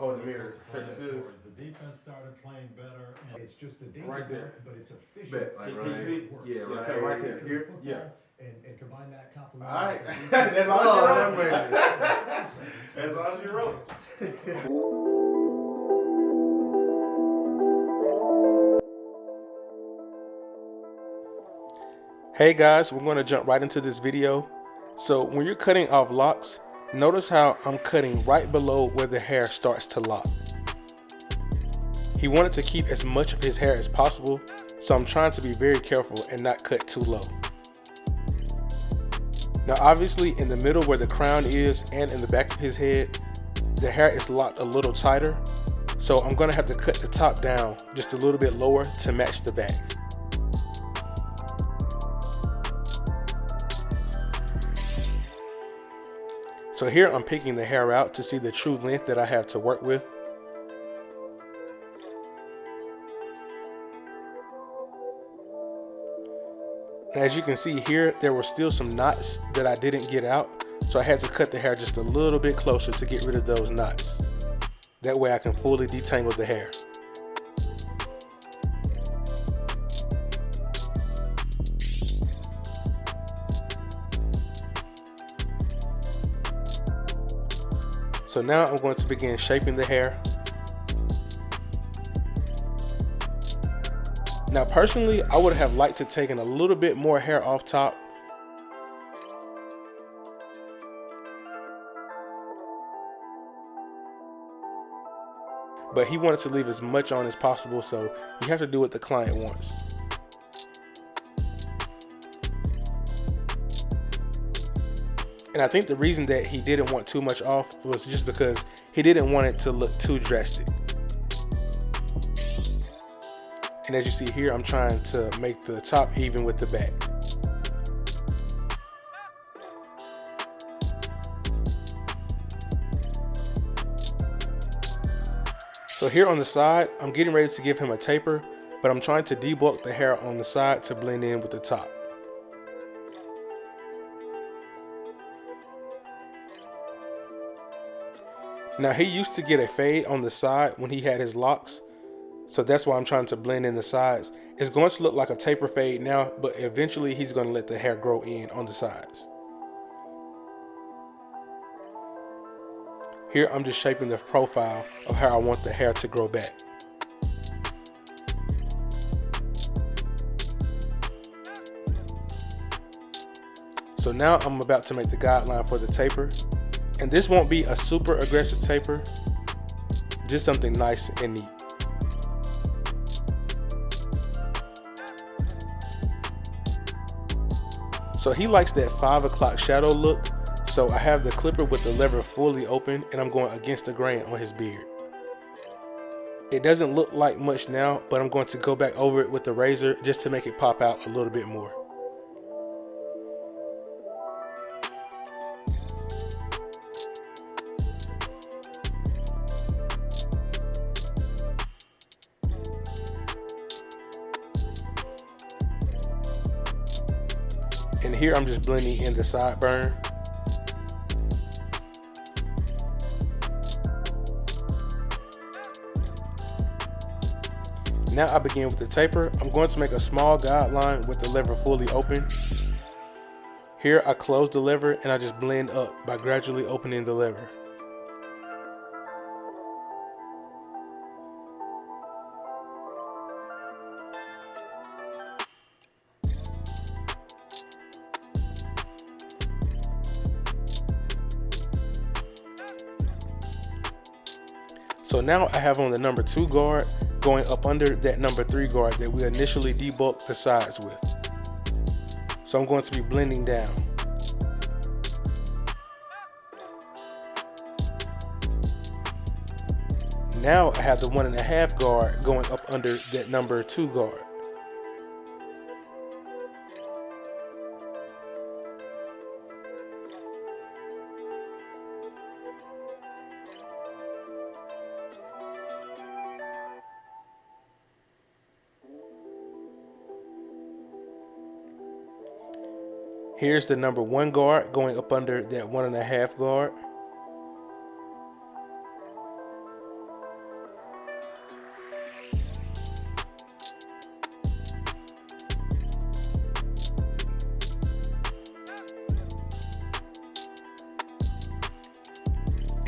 Oh, the mirror. The defense started playing better. And it's just the danger right there, but it's efficient. Like right here. Yeah, right here. Here. Yeah. And combine that compliment. All right. That's all you wrote. That's all you wrote. Hey guys, we're going to jump right into this video. So when you're cutting off locks, notice how I'm cutting right below where the hair starts to lock. He wanted to keep as much of his hair as possible, so I'm trying to be very careful and not cut too low. Now obviously in the middle where the crown is and in the back of his head, the hair is locked a little tighter, so I'm going to have to cut the top down just a little bit lower to match the back. So here I'm picking the hair out to see the true length that I have to work with. Now, as you can see here, there were still some knots that I didn't get out, so I had to cut the hair just a little bit closer to get rid of those knots. That way I can fully detangle the hair. So now I'm going to begin shaping the hair. Now personally, I would have liked to take a little bit more hair off top. But he wanted to leave as much on as possible, so you have to do what the client wants. And I think the reason that he didn't want too much off was just because he didn't want it to look too drastic. And as you see here, I'm trying to make the top even with the back. So here on the side, I'm getting ready to give him a taper, but I'm trying to debulk the hair on the side to blend in with the top. Now he used to get a fade on the side when he had his locks, so that's why I'm trying to blend in the sides. It's going to look like a taper fade now, but eventually he's going to let the hair grow in on the sides. Here I'm just shaping the profile of how I want the hair to grow back. So now I'm about to make the guideline for the taper. And this won't be a super aggressive taper, just something nice and neat. So he likes that 5 o'clock shadow look, so I have the clipper with the lever fully open and I'm going against the grain on his beard. It doesn't look like much now, but I'm going to go back over it with the razor just to make it pop out a little bit more. And here I'm just blending in the sideburn. Now I begin with the taper. I'm going to make a small guideline with the lever fully open. Here I close the lever and I just blend up by gradually opening the lever. So now I have on the number 2 guard going up under that number 3 guard that we initially debulked the sides with. So I'm going to be blending down. Now I have the 1.5 guard going up under that number 2 guard. Here's the number 1 guard going up under that 1.5 guard.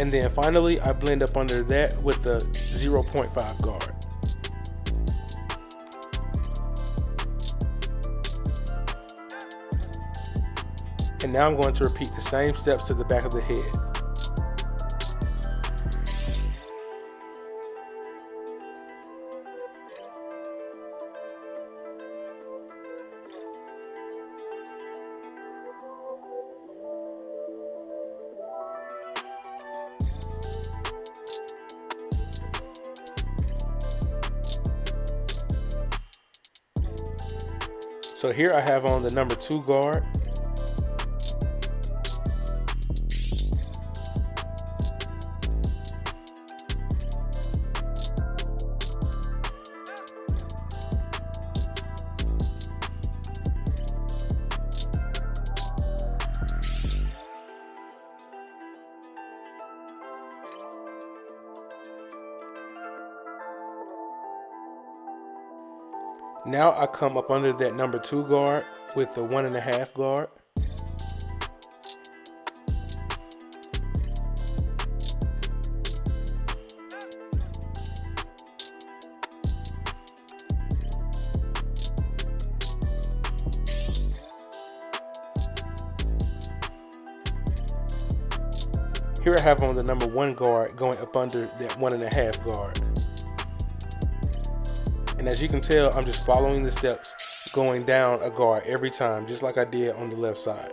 And then finally, I blend up under that with the 0.5 guard. And now I'm going to repeat the same steps to the back of the head. So here I have on the number 2 guard. Now I come up under that number 2 guard with the 1.5 guard. Here I have on the number 1 guard going up under that 1.5 guard. And as you can tell, I'm just following the steps, going down a guard every time, just like I did on the left side.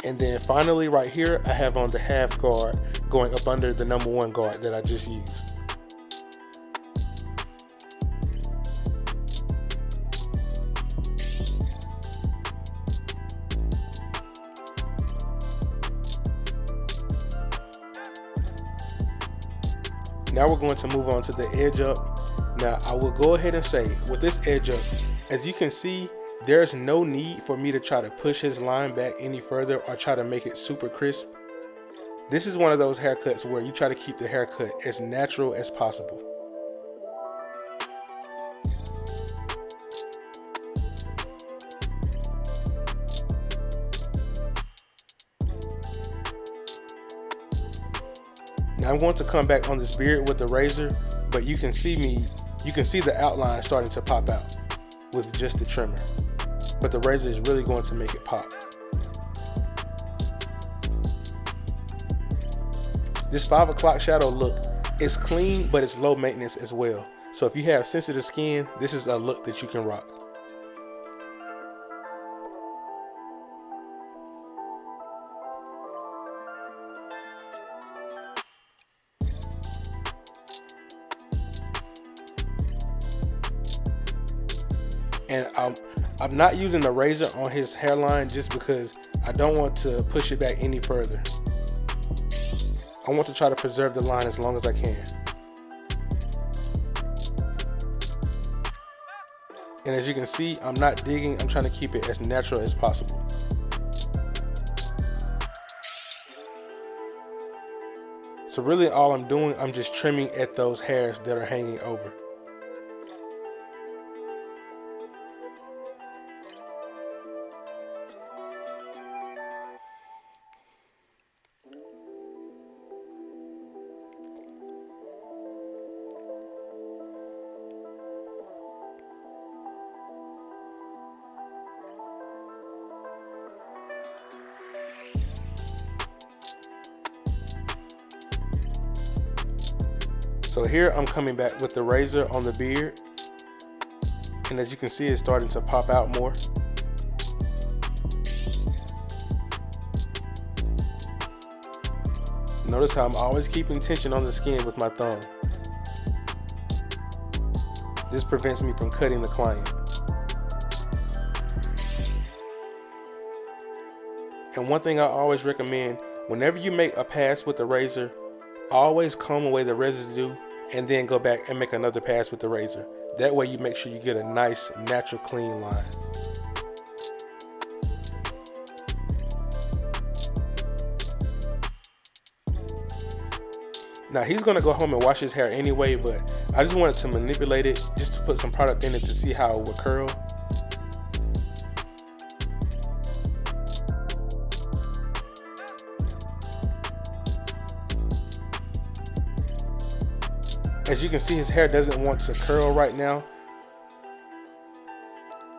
And then finally right here, I have on the half guard going up under the number 1 guard that I just used. Now we're going to move on to the edge up. Now I will go ahead and say with this edge up, as you can see, there's no need for me to try to push his line back any further or try to make it super crisp. This is one of those haircuts where you try to keep the haircut as natural as possible. Now I'm going to come back on this beard with the razor, but you can see the outline starting to pop out with just the trimmer. But the razor is really going to make it pop. This 5 o'clock shadow look is clean, but it's low maintenance as well. So if you have sensitive skin, this is a look that you can rock. And I'm not using the razor on his hairline just because I don't want to push it back any further. I want to try to preserve the line as long as I can. And as you can see, I'm not digging, I'm trying to keep it as natural as possible. So really all I'm doing, I'm just trimming at those hairs that are hanging over. So here I'm coming back with the razor on the beard, and as you can see, it's starting to pop out more. Notice how I'm always keeping tension on the skin with my thumb. This prevents me from cutting the client. And one thing I always recommend, whenever you make a pass with the razor, always comb away the residue and then go back and make another pass with the razor. That way you make sure you get a nice natural clean line. Now he's gonna go home and wash his hair anyway, but I just wanted to manipulate it just to put some product in it to see how it would curl. As you can see, his hair doesn't want to curl right now.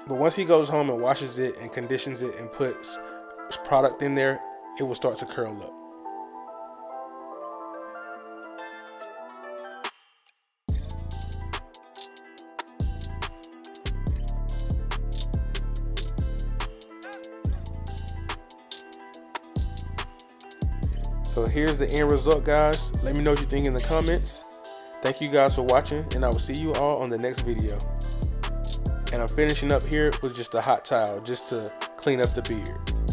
But once he goes home and washes it and conditions it and puts product in there, it will start to curl up. So here's the end result, guys. Let me know what you think in the comments. Thank you guys for watching, and I will see you all on the next video. And I'm finishing up here with just a hot towel just to clean up the beard.